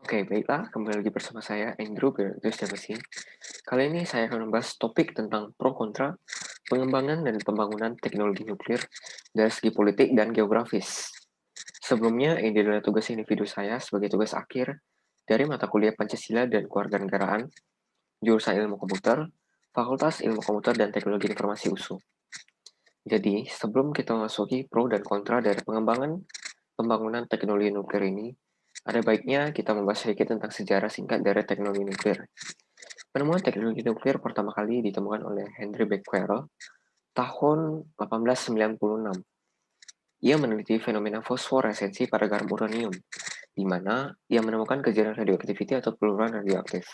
Oke, baiklah. Kembali lagi bersama saya, Andrew Bertus Mesin. Kali ini saya akan membahas topik tentang pro kontra pengembangan dan pembangunan teknologi nuklir dari segi politik dan geografis. Sebelumnya, ini adalah tugas individu saya sebagai tugas akhir dari mata kuliah Pancasila dan Kewarganegaraan, jurusan Ilmu Komputer, Fakultas Ilmu Komputer dan Teknologi Informasi USU. Jadi, sebelum kita memasuki pro dan kontra dari pengembangan pembangunan teknologi nuklir ini, ada baiknya kita membahas sedikit tentang sejarah singkat dari teknologi nuklir. Penemuan teknologi nuklir pertama kali ditemukan oleh Henry Becquerel tahun 1896. Ia meneliti fenomena fosforesensi pada garam uranium, di mana ia menemukan kejadian radioaktiviti atau peluruhan radioaktif.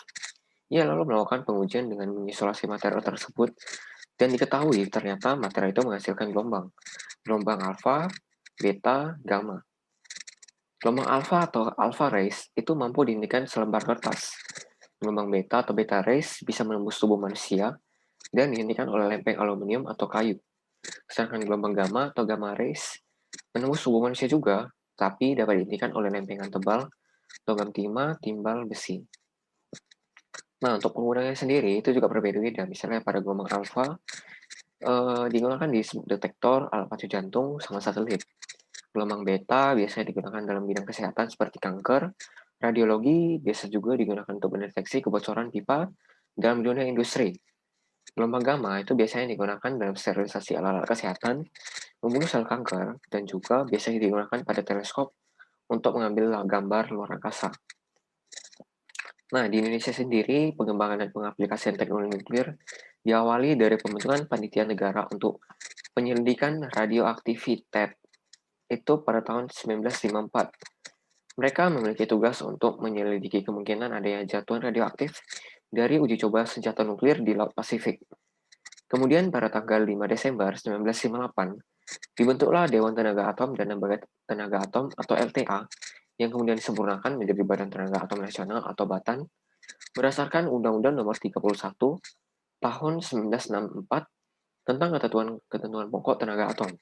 Ia lalu melakukan pengujian dengan mengisolasi material tersebut dan diketahui ternyata material itu menghasilkan gelombang alfa, beta, gamma. Gelombang alfa atau alpha rays itu mampu dihentikan selembar kertas. Gelombang beta atau beta rays bisa menembus tubuh manusia dan dihentikan oleh lempeng aluminium atau kayu. Sedangkan gelombang gamma atau gamma rays menembus tubuh manusia juga, tapi dapat dihentikan oleh lempengan tebal, logam timah, timbal, besi. Nah, untuk penggunaannya sendiri itu juga berbeda-beda. Misalnya pada gelombang alfa digunakan di detektor alat pacu jantung sama satelit. Gelombang beta biasanya digunakan dalam bidang kesehatan seperti kanker, radiologi biasa juga digunakan untuk mendeteksi kebocoran pipa dalam dunia industri. Gelombang gamma itu biasanya digunakan dalam sterilisasi alat-alat kesehatan, membunuh sel kanker, dan juga biasanya digunakan pada teleskop untuk mengambil gambar luar angkasa. Nah, di Indonesia sendiri, pengembangan dan pengaplikasian teknologi nuklir diawali dari pembentukan panitia negara untuk penyelidikan radioaktivitas itu pada tahun 1954. Mereka memiliki tugas untuk menyelidiki kemungkinan adanya jatuhan radioaktif dari uji coba senjata nuklir di Laut Pasifik. Kemudian pada tanggal 5 Desember 1958, dibentuklah Dewan Tenaga Atom dan Lembaga Tenaga Atom atau LTA yang kemudian disempurnakan menjadi Badan Tenaga Atom Nasional atau BATAN berdasarkan Undang-Undang Nomor 31 Tahun 1964 tentang ketentuan pokok tenaga atom.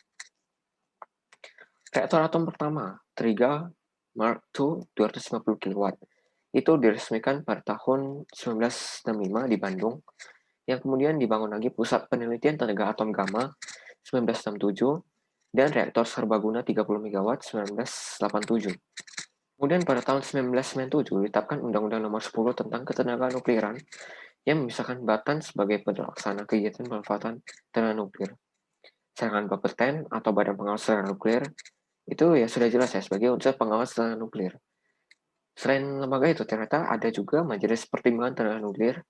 Reaktor atom pertama, Triga Mark II 250 kW, itu diresmikan pada tahun 1965 di Bandung, yang kemudian dibangun lagi Pusat Penelitian Tenaga Atom Gamma 1967 dan reaktor serbaguna 30 MW 1987. Kemudian pada tahun 1997 ditetapkan Undang-Undang Nomor 10 tentang Ketenaga Nukliran yang memisahkan Batan sebagai pelaksana kegiatan pemanfaatan tenaga nuklir. Sedangkan Bapeten atau Badan Pengawas Tenaga Nuklir itu ya sudah jelas ya sebagai unsur pengawas tenaga nuklir. Selain lembaga itu ternyata ada juga Majelis Pertimbangan Tenaga Nuklir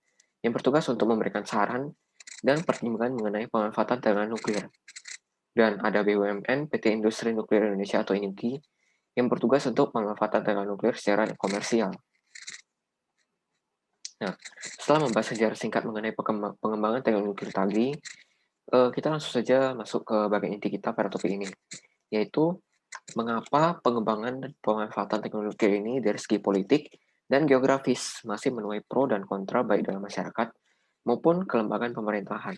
yang bertugas untuk memberikan saran dan pertimbangan mengenai pemanfaatan tenaga nuklir. Dan ada BUMN PT Industri Nuklir Indonesia atau INUKI yang bertugas untuk pemanfaatan tenaga nuklir secara komersial. Nah, setelah membahas sejarah singkat mengenai pengembangan teknologi nuklir tadi, kita langsung saja masuk ke bagian inti kita pada topik ini, yaitu mengapa pengembangan dan pemanfaatan teknologi nuklir ini dari segi politik dan geografis masih menuai pro dan kontra baik dalam masyarakat maupun kelembagaan pemerintahan.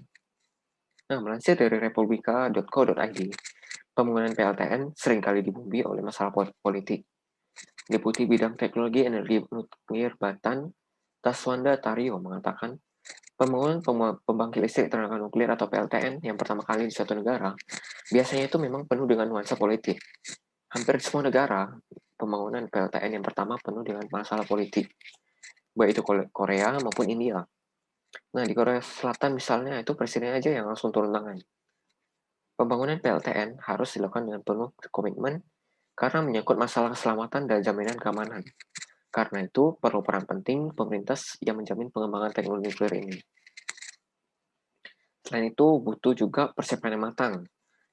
Nah, melansir dari republika.co.id, pembangunan PLTN seringkali dibumbi oleh masalah politik. Deputi Bidang Teknologi Energi Nuklir Batan, Taswanda Taryo mengatakan, pembangunan pembangkit listrik tenaga nuklir atau PLTN yang pertama kali di suatu negara biasanya itu memang penuh dengan nuansa politik. Hampir di semua negara, pembangunan PLTN yang pertama penuh dengan masalah politik, baik itu Korea maupun India. Nah, di Korea Selatan misalnya, itu presiden aja yang langsung turun tangan. Pembangunan PLTN harus dilakukan dengan penuh komitmen karena menyangkut masalah keselamatan dan jaminan keamanan. Karena itu, perlu peran penting pemerintah yang menjamin pengembangan teknologi nuklir ini. Selain itu, butuh juga persiapan yang matang,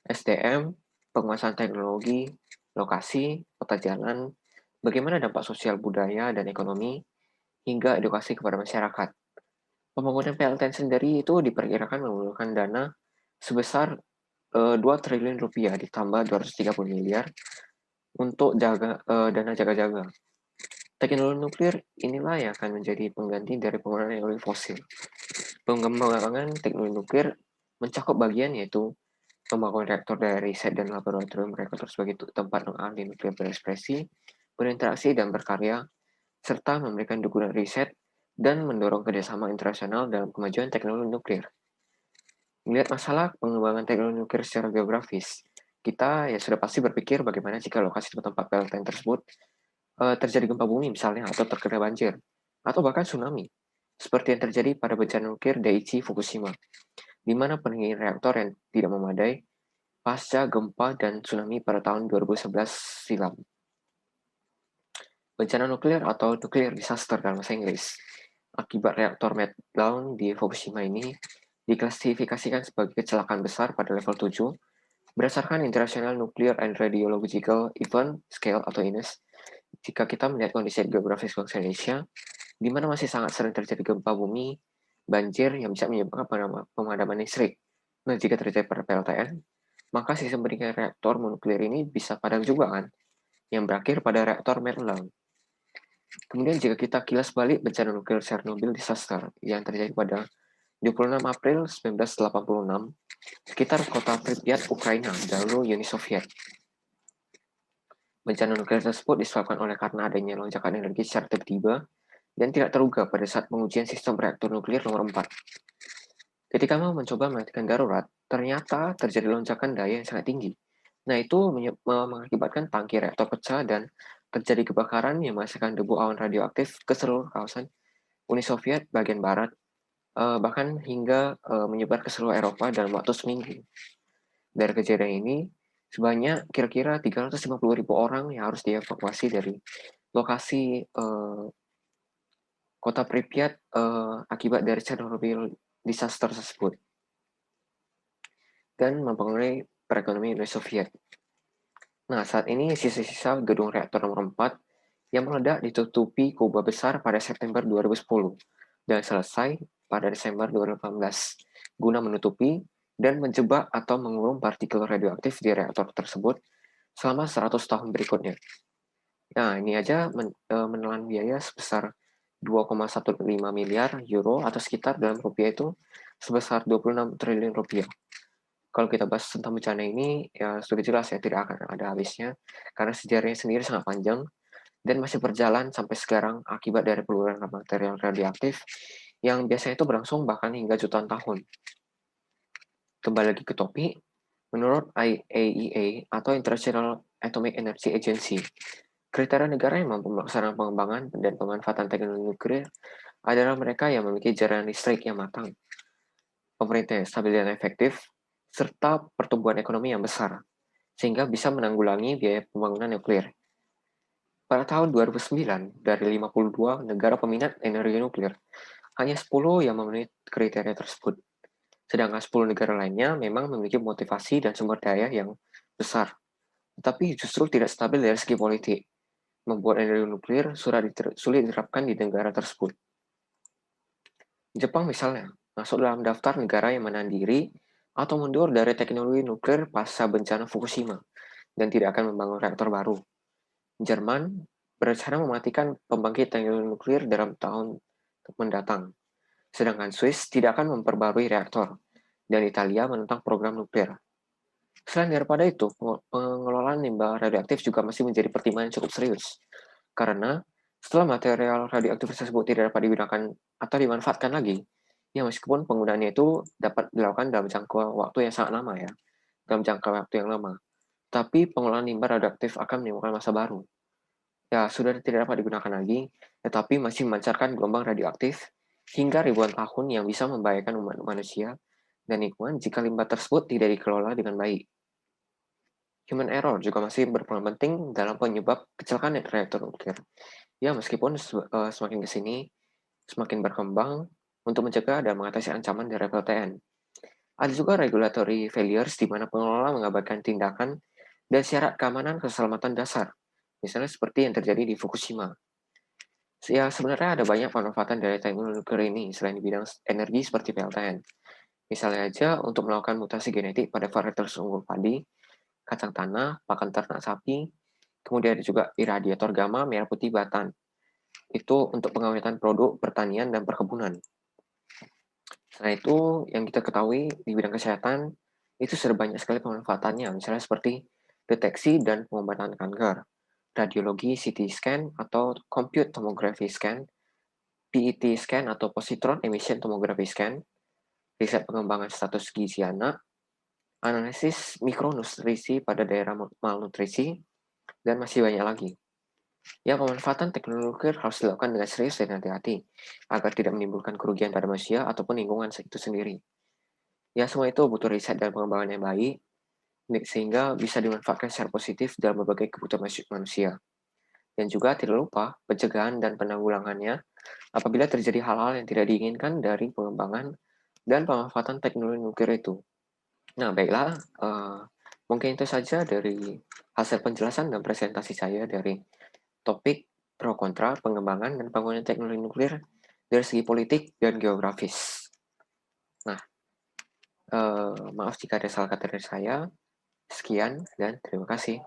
SDM, penguasaan teknologi, lokasi, peta jalan, bagaimana dampak sosial budaya dan ekonomi, hingga edukasi kepada masyarakat. Pembangunan PLTN sendiri itu diperkirakan memerlukan dana sebesar 2 triliun rupiah ditambah 230 miliar untuk dana jaga-jaga. Teknologi nuklir inilah yang akan menjadi pengganti dari penggunaan energi fosil. Pengembangan teknologi nuklir mencakup bagian yaitu pembangunan reaktor dari riset dan laboratorium reaktor sebagai tempat ahli nuklir berekspresi, berinteraksi dan berkarya, serta memberikan dukungan riset dan mendorong kerjasama internasional dalam kemajuan teknologi nuklir. Melihat masalah pengembangan teknologi nuklir secara geografis, kita ya sudah pasti berpikir bagaimana jika lokasi tempat PLTN tersebut terjadi gempa bumi misalnya, atau terkena banjir, atau bahkan tsunami, seperti yang terjadi pada bencana nuklir Daiichi Fukushima, di mana pendingin reaktor yang tidak memadai pasca gempa dan tsunami pada tahun 2011 silam. Bencana nuklir atau nuclear disaster dalam bahasa Inggris akibat reaktor meltdown di Fukushima ini diklasifikasikan sebagai kecelakaan besar pada level 7 berdasarkan International Nuclear and Radiological Event Scale atau INES. Jika kita melihat kondisi geografis bangsa Indonesia, di mana masih sangat sering terjadi gempa bumi, banjir yang bisa menyebabkan pemadaman listrik. Nah, jika terjadi pada PLTN, maka sistem pendingin reaktor nuklir ini bisa padam juga kan, yang berakhir pada reaktor meltdown. Kemudian jika kita kilas balik bencana nuklir Chernobyl disaster yang terjadi pada 26 April 1986 sekitar kota Pripyat, Ukraina, dahulu Uni Soviet. Bencana nuklir tersebut disebabkan oleh karena adanya lonjakan energi secara tiba-tiba dan tidak terduga pada saat pengujian sistem reaktor nuklir nomor 4. Ketika mau mencoba mematikan darurat, ternyata terjadi lonjakan daya yang sangat tinggi. Nah, itu mengakibatkan tangki reaktor pecah dan terjadi kebakaran yang menghasilkan debu awan radioaktif ke seluruh kawasan Uni Soviet bagian barat, bahkan hingga menyebar ke seluruh Eropa dalam waktu seminggu. Dari kejadian ini, sebanyak kira-kira 350.000 orang yang harus dievakuasi dari lokasi kota Pripyat akibat dari Chernobyl disaster tersebut dan mempengaruhi perekonomian Uni Soviet. Nah, saat ini sisa-sisa gedung reaktor nomor 4 yang meledak ditutupi kubah besar pada September 2010 dan selesai pada Desember 2018 guna menutupi dan menjebak atau mengurung partikel radioaktif di reaktor tersebut selama 100 tahun berikutnya. Nah, ini aja menelan biaya sebesar 2,15 miliar euro atau sekitar dalam rupiah itu sebesar 26 triliun rupiah. Kalau kita bahas tentang bencana ini, ya sudah jelas ya tidak akan ada habisnya, karena sejarahnya sendiri sangat panjang dan masih berjalan sampai sekarang akibat dari peluruhan material radioaktif yang biasanya itu berlangsung bahkan hingga jutaan tahun. Kembali lagi ke topik, menurut IAEA atau International Atomic Energy Agency, kriteria negara yang mampu melaksanakan pengembangan dan pemanfaatan teknologi nuklir adalah mereka yang memiliki jaringan listrik yang matang, pemerintah yang stabil dan efektif, serta pertumbuhan ekonomi yang besar, sehingga bisa menanggulangi biaya pembangunan nuklir. Pada tahun 2009, dari 52 negara peminat energi nuklir, hanya 10 yang memenuhi kriteria tersebut. Sedangkan 10 negara lainnya memang memiliki motivasi dan sumber daya yang besar, tetapi justru tidak stabil dari segi politik, membuat energi nuklir sulit diterapkan di negara tersebut. Jepang misalnya, masuk dalam daftar negara yang menahan diri atau mundur dari teknologi nuklir pasca bencana Fukushima dan tidak akan membangun reaktor baru. Jerman berencana mematikan pembangkit teknologi nuklir dalam tahun mendatang, sedangkan Swiss tidak akan memperbarui reaktor, dan Italia menentang program nuklir. Selain daripada itu, pengelolaan limbah radioaktif juga masih menjadi pertimbangan cukup serius, karena setelah material radioaktif tersebut tidak dapat digunakan atau dimanfaatkan lagi, ya meskipun penggunaannya itu dapat dilakukan dalam jangka waktu yang sangat lama ya, dalam jangka waktu yang lama, tapi pengelolaan limbah radioaktif akan menimbulkan masa baru. Ya, sudah tidak dapat digunakan lagi, tetapi masih memancarkan gelombang radioaktif hingga ribuan tahun yang bisa membahayakan umat manusia dan lingkungan jika limbah tersebut tidak dikelola dengan baik. Human error juga masih berperan penting dalam penyebab kecelakaan reaktor nuklir. Ya, meskipun semakin ke sini, semakin berkembang untuk mencegah dan mengatasi ancaman dari PLTN. Ada juga regulatory failures di mana pengelola mengabaikan tindakan dan syarat keamanan keselamatan dasar, misalnya seperti yang terjadi di Fukushima. Ya, sebenarnya ada banyak pemanfaatan dari teknologi nuklir ini selain di bidang energi seperti PLTN. Misalnya aja untuk melakukan mutasi genetik pada varietas unggul padi, kacang tanah, pakan ternak sapi, kemudian ada juga iradiator gamma merah putih batan. Itu untuk pengawetan produk pertanian dan perkebunan. Selain itu, yang kita ketahui di bidang kesehatan, itu sudah banyak sekali pemanfaatannya, misalnya seperti deteksi dan pengobatan kanker, radiologi CT scan atau compute tomography scan, PET scan atau positron emission tomography scan, riset pengembangan status gizi anak, analisis mikronutrisi pada daerah malnutrisi, dan masih banyak lagi. Ya, pemanfaatan teknologi nuklir harus dilakukan dengan serius dan hati-hati, agar tidak menimbulkan kerugian pada manusia ataupun lingkungan itu sendiri. Ya, semua itu butuh riset dan pengembangan yang baik, sehingga bisa dimanfaatkan secara positif dalam berbagai kebutuhan manusia. Dan juga tidak lupa pencegahan dan penanggulangannya apabila terjadi hal-hal yang tidak diinginkan dari pengembangan dan pemanfaatan teknologi nuklir itu. Nah, baiklah, mungkin itu saja dari hasil penjelasan dan presentasi saya dari topik pro kontra pengembangan dan penggunaan teknologi nuklir dari segi politik dan geografis. Nah, maaf jika ada salah kata dari saya. Sekian dan terima kasih.